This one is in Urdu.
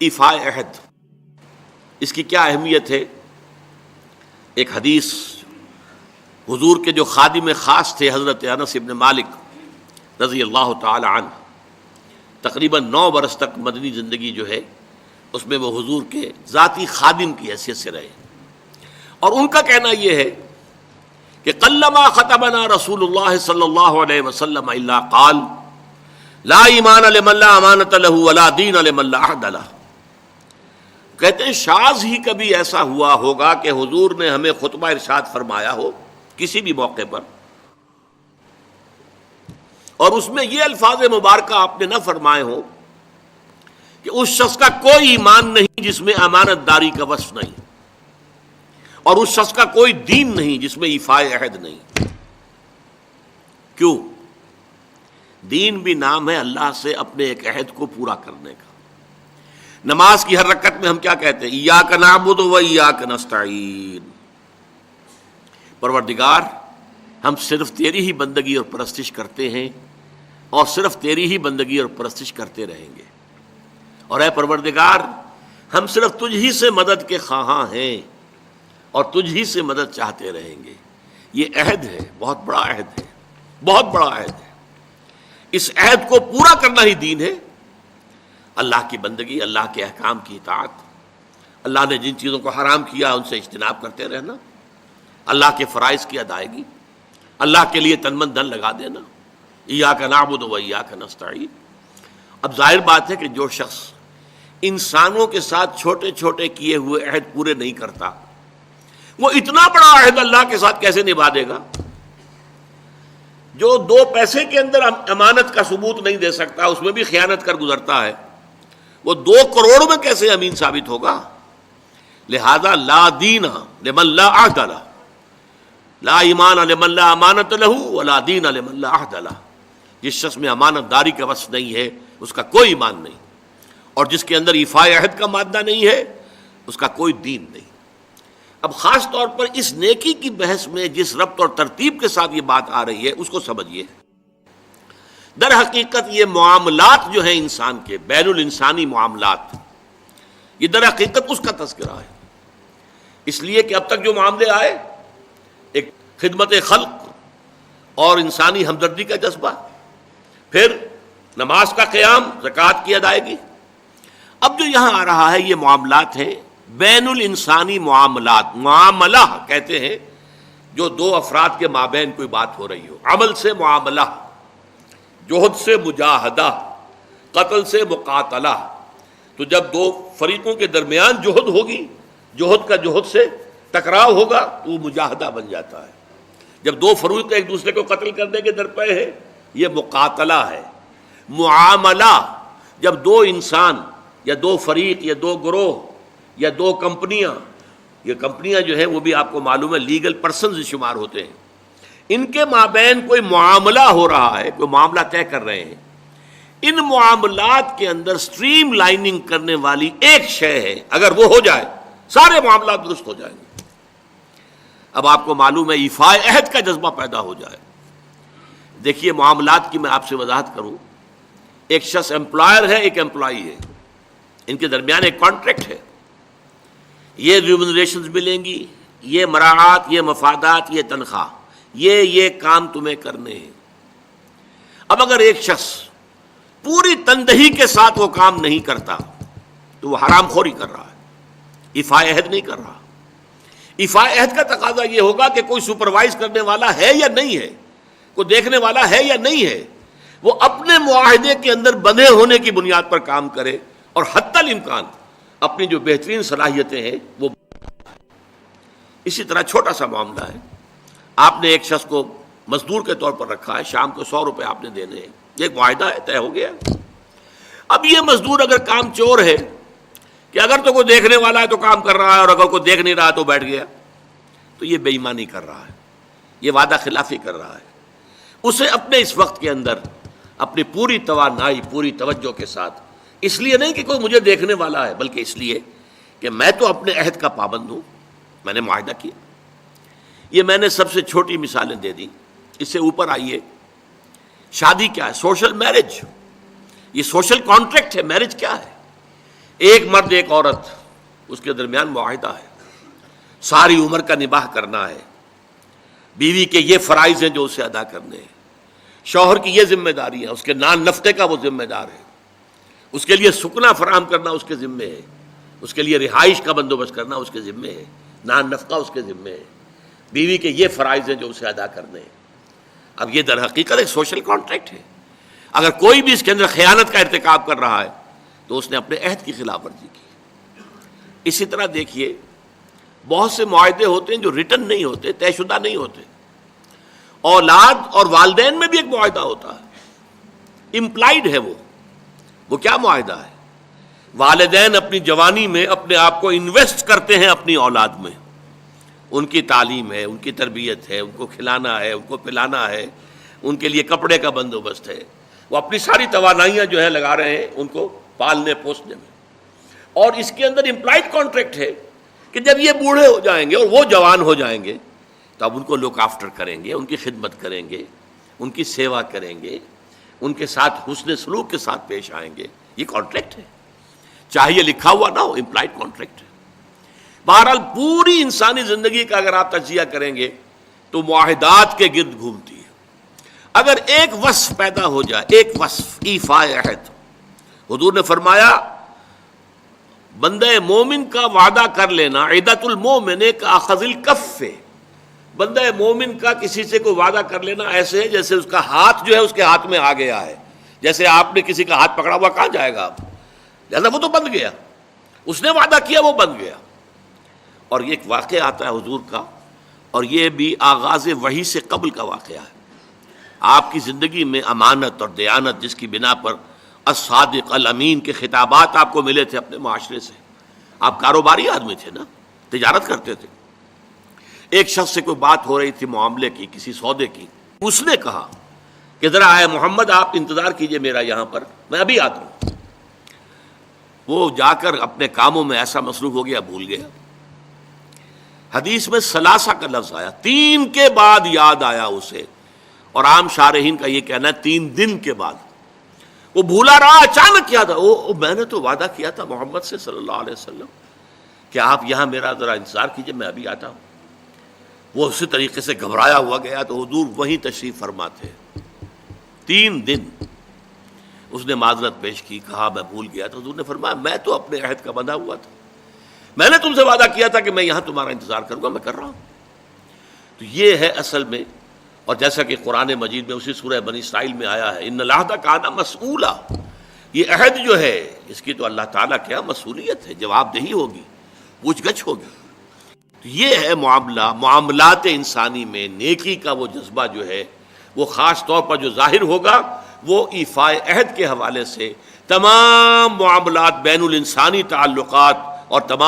ایفاء عہد، اس کی کیا اہمیت ہے؟ ایک حدیث حضور کے جو خادم خاص تھے حضرت انس بن مالک رضی اللہ تعالی عنہ، تقریباً 9 برس تک مدنی زندگی جو ہے اس میں وہ حضور کے ذاتی خادم کی حیثیت سے رہے، اور ان کا کہنا یہ ہے کہ قلما خطبنا رسول اللہ صلی اللہ علیہ وسلم الا قال لا ایمان لمن لا امانۃ له ولا دین لمن لا عہد له۔ کہتے ہیں شاذ ہی کبھی ایسا ہوا ہوگا کہ حضور نے ہمیں خطبہ ارشاد فرمایا ہو کسی بھی موقع پر، اور اس میں یہ الفاظ مبارکہ آپ نے نہ فرمائے ہو کہ اس شخص کا کوئی ایمان نہیں جس میں امانت داری کا وصف نہیں، اور اس شخص کا کوئی دین نہیں جس میں ایفاء عہد نہیں۔ کیوں؟ دین بھی نام ہے اللہ سے اپنے ایک عہد کو پورا کرنے کا۔ نماز کی ہر رکعت میں ہم کیا کہتے ہیں؟ ایاک نعبد و ایاک نستعین، پروردگار ہم صرف تیری ہی بندگی اور پرستش کرتے ہیں، اور صرف تیری ہی بندگی اور پرستش کرتے رہیں گے، اور اے پروردگار ہم صرف تجھ ہی سے مدد کے خواہاں ہیں اور تجھ ہی سے مدد چاہتے رہیں گے۔ یہ عہد ہے، بہت بڑا عہد ہے، بہت بڑا عہد ہے۔ اس عہد کو پورا کرنا ہی دین ہے۔ اللہ کی بندگی، اللہ کے احکام کی اطاعت، اللہ نے جن چیزوں کو حرام کیا ان سے اجتناب کرتے رہنا، اللہ کے فرائض کی ادائیگی، اللہ کے لیے تن من دھن لگا دینا، ایاک نعبد و ایاک نستعین۔ اب ظاہر بات ہے کہ جو شخص انسانوں کے ساتھ چھوٹے چھوٹے کیے ہوئے عہد پورے نہیں کرتا، وہ اتنا بڑا عہد اللہ کے ساتھ کیسے نبھا دے گا؟ جو 2 پیسے کے اندر امانت کا ثبوت نہیں دے سکتا، اس میں بھی خیانت کر گزرتا ہے، وہ 2 کروڑ میں کیسے امین ثابت ہوگا؟ لہذا لا دین لمن لا عہد لہ، لا ایمان لمن لا امانۃ لہ ولا دین لمن لا عہد لہ۔ جس شخص میں امانت داری کا وصف نہیں ہے اس کا کوئی ایمان نہیں، اور جس کے اندر ایفاء عہد کا مادہ نہیں ہے اس کا کوئی دین نہیں۔ اب خاص طور پر اس نیکی کی بحث میں جس ربط اور ترتیب کے ساتھ یہ بات آ رہی ہے اس کو سمجھیے۔ در حقیقت یہ معاملات جو ہیں انسان کے، بین الانسانی معاملات، یہ در حقیقت اس کا تذکرہ ہے، اس لیے کہ اب تک جو معاملے آئے، ایک خدمت خلق اور انسانی ہمدردی کا جذبہ، پھر نماز کا قیام، زکوٰۃ کی ادائیگی۔ اب جو یہاں آ رہا ہے یہ معاملات ہیں بین الانسانی معاملات۔ معاملہ کہتے ہیں جو 2 افراد کے مابین کوئی بات ہو رہی ہو، عمل سے معاملہ، جوہد سے مجاہدہ، قتل سے مقاتلہ۔ تو جب 2 فریقوں کے درمیان جوہد ہوگی، جوہد کا جوہد سے ٹکراؤ ہوگا تو وہ مجاہدہ بن جاتا ہے۔ جب 2 فریق ایک دوسرے کو قتل کرنے کے درپے ہیں یہ مقاتلہ ہے۔ معاملہ جب 2 انسان یا 2 فریق یا 2 گروہ یا 2 کمپنیاں، یہ کمپنیاں جو ہیں وہ بھی آپ کو معلوم ہے لیگل پرسنز شمار ہوتے ہیں، ان کے مابین کوئی معاملہ ہو رہا ہے، کوئی معاملہ طے کر رہے ہیں، ان معاملات کے اندر سٹریم لائننگ کرنے والی ایک شے ہے، اگر وہ ہو جائے سارے معاملات درست ہو جائیں گے۔ اب آپ کو معلوم ہے ایفاء عہد کا جذبہ پیدا ہو جائے۔ دیکھیے معاملات کی میں آپ سے وضاحت کروں، ایک شخص امپلائر ہے، ایک امپلائی ہے، ان کے درمیان ایک کانٹریکٹ ہے، یہ ریمونریشنز ملیں گی، یہ مراعات، یہ مفادات، یہ تنخواہ، یہ کام تمہیں کرنے ہیں۔ اب اگر ایک شخص پوری تندہی کے ساتھ وہ کام نہیں کرتا تو وہ حرام خوری کر رہا ہے، ایفاء عہد نہیں کر رہا۔ ایفاء عہد کا تقاضا یہ ہوگا کہ کوئی سپروائز کرنے والا ہے یا نہیں ہے، کوئی دیکھنے والا ہے یا نہیں ہے، وہ اپنے معاہدے کے اندر بندھے ہونے کی بنیاد پر کام کرے، اور حتی الامکان اپنی جو بہترین صلاحیتیں ہیں وہ۔ اسی طرح چھوٹا سا معاملہ ہے، آپ نے ایک شخص کو مزدور کے طور پر رکھا ہے، شام کو 100 روپے آپ نے دینے ہیں، یہ ایک معاہدہ ہے، طے ہو گیا۔ اب یہ مزدور اگر کام چور ہے کہ اگر تو کوئی دیکھنے والا ہے تو کام کر رہا ہے، اور اگر کوئی دیکھ نہیں رہا تو بیٹھ گیا، تو یہ بے ایمانی کر رہا ہے، یہ وعدہ خلافی کر رہا ہے۔ اسے اپنے اس وقت کے اندر اپنی پوری توانائی، پوری توجہ کے ساتھ، اس لیے نہیں کہ کوئی مجھے دیکھنے والا ہے، بلکہ اس لیے کہ میں تو اپنے عہد کا پابند ہوں، میں نے معاہدہ کیا۔ یہ میں نے سب سے چھوٹی مثالیں دے دی، اس سے اوپر آئیے، شادی کیا ہے؟ سوشل میرج، یہ سوشل کانٹریکٹ ہے۔ میرج کیا ہے؟ ایک مرد ایک عورت، اس کے درمیان معاہدہ ہے، ساری عمر کا نباہ کرنا ہے، بیوی کے یہ فرائض ہیں جو اسے ادا کرنے ہیں، شوہر کی یہ ذمہ داری ہے، اس کے نان نفقے کا وہ ذمہ دار ہے، اس کے لیے سکنا فراہم کرنا اس کے ذمے ہے، اس کے لیے رہائش کا بندوبست کرنا اس کے ذمے ہے، نان نفقہ اس کے ذمے ہے، بیوی کے یہ فرائض ہیں جو اسے ادا کرنے ہیں۔ اب یہ در حقیقت ایک سوشل کانٹریکٹ ہے، اگر کوئی بھی اس کے اندر خیانت کا ارتکاب کر رہا ہے تو اس نے اپنے عہد کی خلاف ورزی کی۔ اسی طرح دیکھیے بہت سے معاہدے ہوتے ہیں جو ریٹن نہیں ہوتے، طے شدہ نہیں ہوتے۔ اولاد اور والدین میں بھی ایک معاہدہ ہوتا ہے، امپلائڈ ہے وہ کیا معاہدہ ہے؟ والدین اپنی جوانی میں اپنے آپ کو انویسٹ کرتے ہیں اپنی اولاد میں، ان کی تعلیم ہے، ان کی تربیت ہے، ان کو کھلانا ہے، ان کو پلانا ہے، ان کے لیے کپڑے کا بندوبست ہے، وہ اپنی ساری توانائیاں جو ہے لگا رہے ہیں ان کو پالنے پوسنے میں۔ اور اس کے اندر امپلائڈ کانٹریکٹ ہے کہ جب یہ بوڑھے ہو جائیں گے اور وہ جوان ہو جائیں گے تو اب ان کو لک آفٹر کریں گے، ان کی خدمت کریں گے، ان کی سیوا کریں گے، ان کے ساتھ حسن سلوک کے ساتھ پیش آئیں گے۔ یہ کانٹریکٹ ہے، چاہے یہ لکھا ہوا نہ ہو، امپلائڈ کانٹریکٹ ہے۔ بہرحال پوری انسانی زندگی کا اگر آپ تجزیہ کریں گے تو معاہدات کے گرد گھومتی ہے۔ اگر ایک وصف پیدا ہو جائے، ایک وصف ایفاء عہد، حضور نے فرمایا بندہ مومن کا وعدہ کر لینا عدت المومن کا اخذ الکف، بندہ مومن کا کسی سے کوئی وعدہ کر لینا ایسے ہے جیسے اس کا ہاتھ جو ہے اس کے ہاتھ میں آ گیا ہے، جیسے آپ نے کسی کا ہاتھ پکڑا ہوا کہاں جائے گا آپ، لہذا وہ تو بند گیا، اس نے وعدہ کیا وہ بند گیا۔ اور یہ ایک واقعہ آتا ہے حضور کا، اور یہ بھی آغاز وحی سے قبل کا واقعہ ہے۔ آپ کی زندگی میں امانت اور دیانت جس کی بنا پر الصادق الامین کے خطابات آپ کو ملے تھے اپنے معاشرے سے، آپ کاروباری آدمی تھے نا، تجارت کرتے تھے۔ ایک شخص سے کوئی بات ہو رہی تھی معاملے کی، کسی سودے کی، اس نے کہا کہ ذرا آئے محمد آپ انتظار کیجئے میرا یہاں پر، میں ابھی آتا ہوں۔ وہ جا کر اپنے کاموں میں ایسا مصروف ہو گیا بھول گیا۔ حدیث میں ثلاثہ کا لفظ آیا، 3 کے بعد یاد آیا اسے، اور عام شارحین کا یہ کہنا ہے 3 دن کے بعد۔ وہ بھولا رہا، اچانک یاد آیا، میں نے تو وعدہ کیا تھا محمد سے صلی اللہ علیہ وسلم کہ آپ یہاں میرا ذرا انتظار کیجئے میں ابھی آتا ہوں۔ وہ اسی طریقے سے گھبرایا ہوا گیا تو حضور وہیں تشریف فرما تھے۔ 3 دن اس نے معذرت پیش کی، کہا میں بھول گیا تو حضور نے فرمایا میں تو اپنے عہد کا بندھا ہوا تھا، میں نے تم سے وعدہ کیا تھا کہ میں یہاں تمہارا انتظار کروں گا، میں کر رہا ہوں۔ تو یہ ہے اصل میں، اور جیسا کہ قرآن مجید میں اسی سورہ بنی اسرائیل میں آیا ہے، ان العہد کان مسئولا، یہ عہد جو ہے اس کی تو اللہ تعالیٰ کیا مسئولیت ہے، جواب دہی ہوگی، پوچھ گچھ ہوگی۔ تو یہ ہے معاملات انسانی میں نیکی کا وہ جذبہ جو ہے وہ خاص طور پر جو ظاہر ہوگا وہ ایفاء عہد کے حوالے سے تمام معاملات، بین الانسانی تعلقات اور تمام